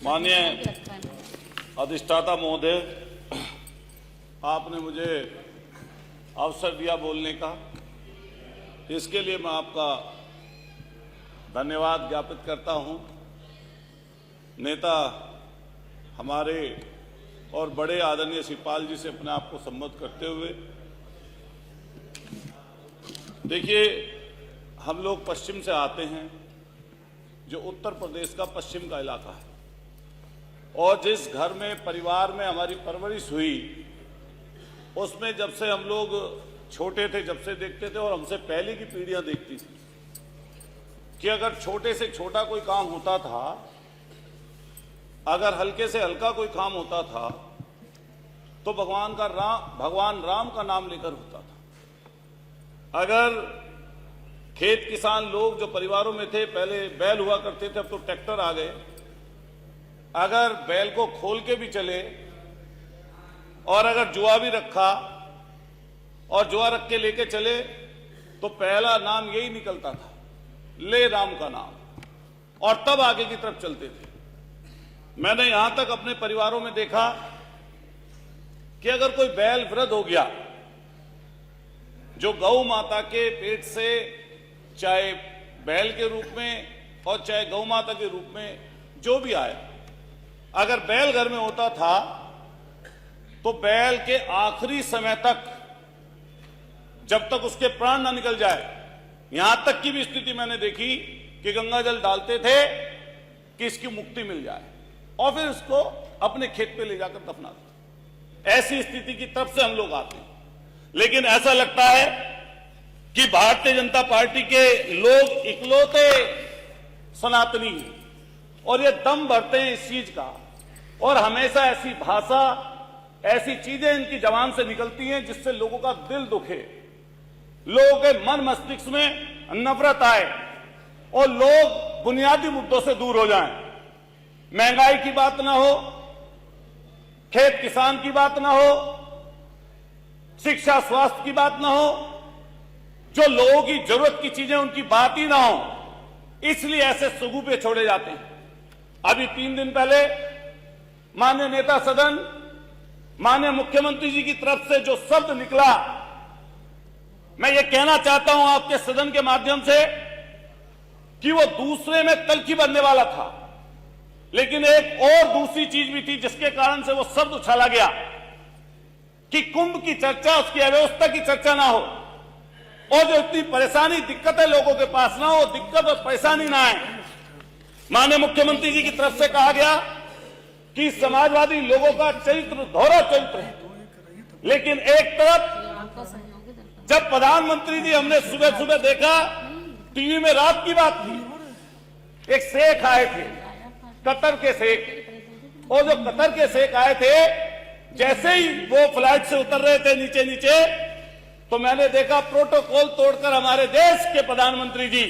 माननीय अधिष्ठाता महोदय, आपने मुझे अवसर दिया बोलने का, इसके लिए मैं आपका धन्यवाद ज्ञापित करता हूं। नेता हमारे और बड़े आदरणीय शिवपाल जी से अपने आप को संबोधित करते हुए, देखिए, हम लोग पश्चिम से आते हैं, जो उत्तर प्रदेश का पश्चिम का इलाका है, और जिस घर में परिवार में हमारी परवरिश हुई, उसमें जब से हम लोग छोटे थे, जब से देखते थे, और हमसे पहले की पीढ़ियां देखती थी कि अगर छोटे से छोटा कोई काम होता था, अगर हल्के से हल्का कोई काम होता था, तो भगवान राम का नाम लेकर होता था। अगर खेत किसान लोग जो परिवारों में थे, पहले बैल हुआ करते थे, अब तो ट्रैक्टर आ गए, अगर बैल को खोल के भी चले और अगर जुआ भी रखा और जुआ रख के लेके चले, तो पहला नाम यही निकलता था, ले राम का नाम, और तब आगे की तरफ चलते थे। मैंने यहां तक अपने परिवारों में देखा कि अगर कोई बैल वृद्ध हो गया, जो गौ माता के पेट से, चाहे बैल के रूप में और चाहे गौ माता के रूप में जो भी आए, अगर बैल घर में होता था, तो बैल के आखिरी समय तक, जब तक उसके प्राण ना निकल जाए, यहां तक की भी स्थिति मैंने देखी कि गंगा जल डालते थे कि इसकी मुक्ति मिल जाए, और फिर उसको अपने खेत पे ले जाकर दफना देते। ऐसी स्थिति की तरफ से हम लोग आते हैं। लेकिन ऐसा लगता है कि भारतीय जनता पार्टी के लोग इकलौते सनातनी हैं, और ये दम भरते हैं इस चीज का, और हमेशा ऐसी भाषा, ऐसी चीजें इनकी जबान से निकलती हैं जिससे लोगों का दिल दुखे, लोगों के मन मस्तिष्क में नफरत आए, और लोग बुनियादी मुद्दों से दूर हो जाएं। महंगाई की बात ना हो, खेत किसान की बात ना हो, शिक्षा स्वास्थ्य की बात ना हो, जो लोगों की जरूरत की चीजें उनकी बात ही ना हो, इसलिए ऐसे सुगुफे छोड़े जाते हैं। अभी 3 दिन पहले माननीय नेता सदन, माननीय मुख्यमंत्री जी की तरफ से जो शब्द निकला, मैं ये कहना चाहता हूं आपके सदन के माध्यम से कि वो दूसरे में तलखी बनने वाला था, लेकिन एक और दूसरी चीज भी थी जिसके कारण से वो शब्द उछाला गया कि कुंभ की चर्चा, उसकी अव्यवस्था की चर्चा ना हो, और जो इतनी परेशानी, दिक्कतें लोगों के पास ना हो, दिक्कत और परेशानी ना आए। माननीय मुख्यमंत्री जी की तरफ से कहा गया कि समाजवादी लोगों का चरित्र दोहरा चरित्र है, लेकिन एक तरफ जब प्रधानमंत्री जी, हमने सुबह सुबह देखा टीवी में, रात की बात थी, एक शेख आए थे, कतर के शेख, और जो कतर के शेख आए थे, जैसे ही वो फ्लाइट से उतर रहे थे नीचे नीचे, तो मैंने देखा प्रोटोकॉल तोड़कर हमारे देश के प्रधानमंत्री जी,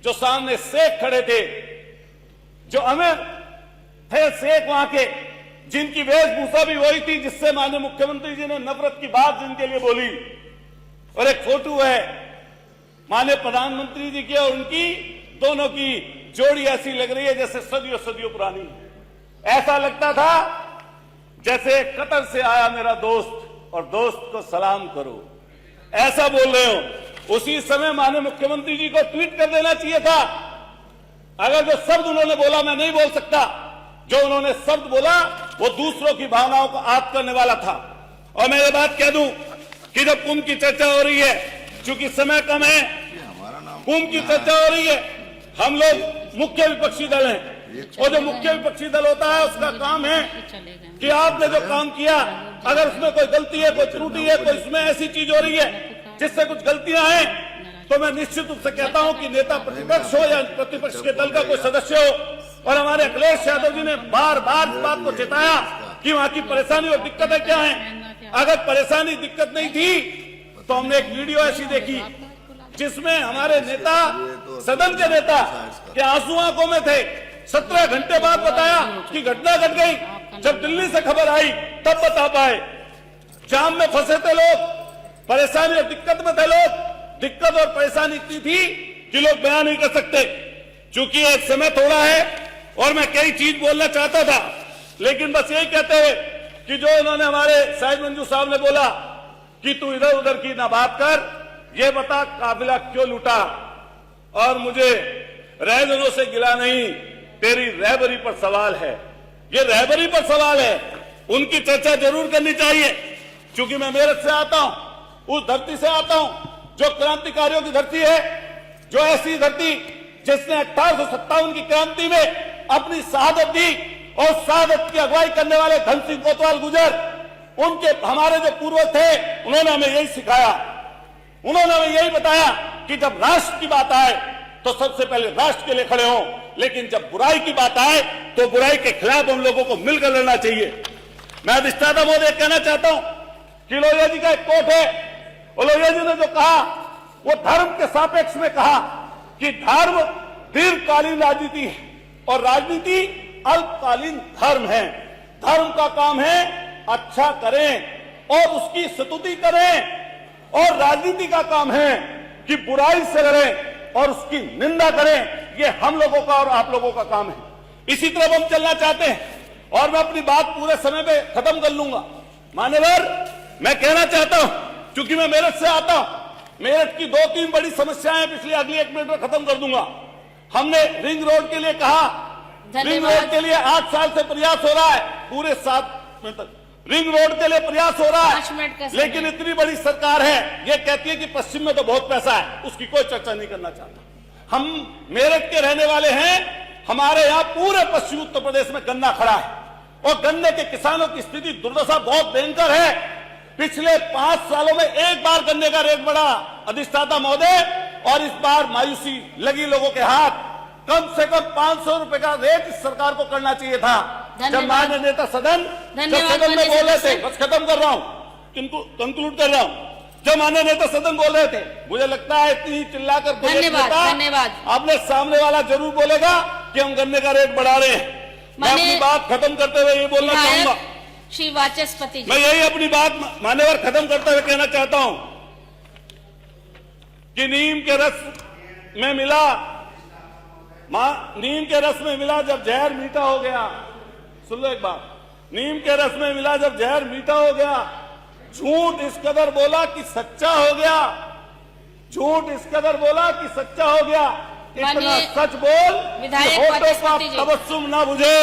जो सामने शेख खड़े थे, जो अमीर थे शेख वहां के, जिनकी वेशभूषा भी वही थी जिससे माननीय मुख्यमंत्री जी ने नफरत की बात जिनके लिए बोली, और एक फोटो है माननीय प्रधानमंत्री जी की और उनकी, दोनों की जोड़ी ऐसी लग रही है जैसे सदियों सदियों पुरानी। ऐसा लगता था जैसे कतर से आया मेरा दोस्त और दोस्त को सलाम करो, ऐसा बोल रहे हो। उसी समय माननीय मुख्यमंत्री जी को ट्वीट कर देना चाहिए था। अगर जो शब्द उन्होंने बोला मैं नहीं बोल सकता, जो उन्होंने शब्द बोला वो दूसरों की भावनाओं को आहत करने वाला था। और मैं ये बात कह दूं कि जब कुंभ की चर्चा हो रही है, चूंकि समय कम है, कुंभ की चर्चा हो रही है, हम लोग मुख्य विपक्षी दल हैं, और जो मुख्य विपक्षी दल होता है उसका काम है कि आपने जो काम किया, अगर उसमें कोई गलती है, कोई त्रुटि है, कोई उसमें ऐसी चीज हो रही है जिससे कुछ गलतियां हैं, तो मैं निश्चित रूप से कहता हूं कि नेता प्रतिपक्ष हो या प्रतिपक्ष के दल का कोई सदस्य हो, और हमारे अखिलेश यादव जी ने बार बार इस बात को चेताया कि वहां की परेशानी और दिक्कतें क्या हैं। अगर परेशानी दिक्कत नहीं थी तो हमने एक वीडियो ऐसी देखी जिसमें हमारे नेता, सदन के नेता के आंसू आंखों में थे। 17 घंटे बाद बताया कि घटना घट गई, जब दिल्ली से खबर आई तब बता पाए। जाम में फंसे थे लोग, परेशानी और दिक्कत में थे लोग, दिक्कत और परेशानी इतनी थी कि लोग बयान नहीं कर सकते। चूंकि एक समय थोड़ा है और मैं कई चीज बोलना चाहता था, लेकिन बस यही कहते हुए कि जो उन्होंने हमारे शाहिद मंजू साहब ने बोला कि तू इधर उधर की ना बात कर, ये बता काफिला क्यों लूटा। और मुझे रहबरों से गिला नहीं, तेरी रहबरी पर सवाल है। ये रहबरी पर सवाल है, उनकी चर्चा जरूर करनी चाहिए, क्योंकि मैं मेरठ से आता हूं, उस धरती से आता हूं जो क्रांतिकारियों की धरती है, जो ऐसी धरती जिसने 1857 की क्रांति में अपनी शहादत दी, और शहादत की अगुवाई करने वाले धन सिंह कोतवाल गुजर, उनके हमारे जो पूर्वज थे, उन्होंने हमें यही सिखाया, उन्होंने हमें यही बताया कि जब राष्ट्र की बात आए तो सबसे पहले राष्ट्र के लिए खड़े हों, लेकिन जब बुराई की बात आए तो बुराई के खिलाफ हम लोगों को मिलकर लड़ना चाहिए। मैं अधिष्ठाता महोदय कहना चाहता हूं कि लोहिया जी का एक कोट है, और लोहिया जी ने जो कहा वो धर्म के सापेक्ष में कहा कि धर्म दीर्घकालीन राजनीति है और राजनीति अल्पकालीन धर्म है। धर्म का काम है अच्छा करें और उसकी स्तुति करें, और राजनीति का काम है कि बुराई से लड़ें और उसकी निंदा करें। ये हम लोगों का और आप लोगों का काम है। इसी तरह हम चलना चाहते हैं, और मैं अपनी बात पूरे समय पे खत्म कर लूंगा। मान्यवर, मैं कहना चाहता हूं, क्योंकि मैं मेरठ से आता हूं, मेरठ की 2-3 बड़ी समस्याएं पिछले अगली 1 मिनट में खत्म कर दूंगा। हमने रिंग रोड के लिए कहा, रिंग रोड के लिए 8 साल से प्रयास हो रहा है, पूरे 7 मिनट तक रिंग रोड के लिए प्रयास हो रहा है, लेकिन इतनी बड़ी सरकार है, ये कहती है कि पश्चिम में तो बहुत पैसा है, उसकी कोई चर्चा नहीं करना चाहता। हम मेरठ के रहने वाले हैं, हमारे यहाँ पूरे पश्चिमी उत्तर प्रदेश में गन्ना खड़ा है, और गन्ने के किसानों की स्थिति दुर्दशा बहुत भयंकर है। पिछले 5 सालों में एक बार गन्ने का रेट बढ़ा अधिष्ठाता महोदय, और इस बार मायूसी लगी लोगों के हाथ। कम से कम 500 रुपए का रेट इस सरकार को करना चाहिए था। जब माननीय नेता सदन में बोल रहे थे, बस खत्म कर रहा हूं, कंक्लूड कर रहा हूं, जब माननीय नेता सदन बोल रहे थे, मुझे लगता है इतनी चिल्लाकर धन्यवाद आपने सामने वाला जरूर बोलेगा कि हम गन्ने का रेट बढ़ा रहे हैं। मैं अपनी बात खत्म करते हुए ये बोलना चाहूंगा, श्री वाचस्पति जी, मैं यही अपनी बात मान्यवर खत्म करते हुए कहना चाहता हूं कि नीम के रस में मिला जब जहर मीठा हो गया। सुन लो एक बात, नीम के रस में मिला जब जहर मीठा हो गया, झूठ इस कदर बोला कि सच्चा हो गया, झूठ इस कदर बोला कि सच्चा हो गया। इतना सच बोल कि होठों का तबस्सुम ना बुझे,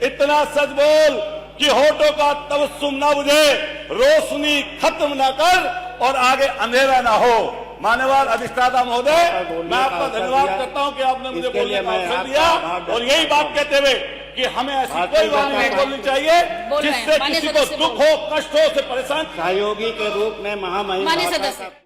इतना सच बोल कि होठों का तबस्सुम ना बुझे, रोशनी खत्म ना कर और आगे अंधेरा ना हो। मान्यवर अधिष्ठाता महोदय, मैं आपका धन्यवाद करता हूं कि आपने मुझे बोलने का अवसर दिया, और यही बात कहते हुए कि हमें ऐसी कोई बात नहीं बोलनी चाहिए जिससे किसी को दुख हो, कष्ट हो, से परेशान। सहयोगी के रूप में महामहिम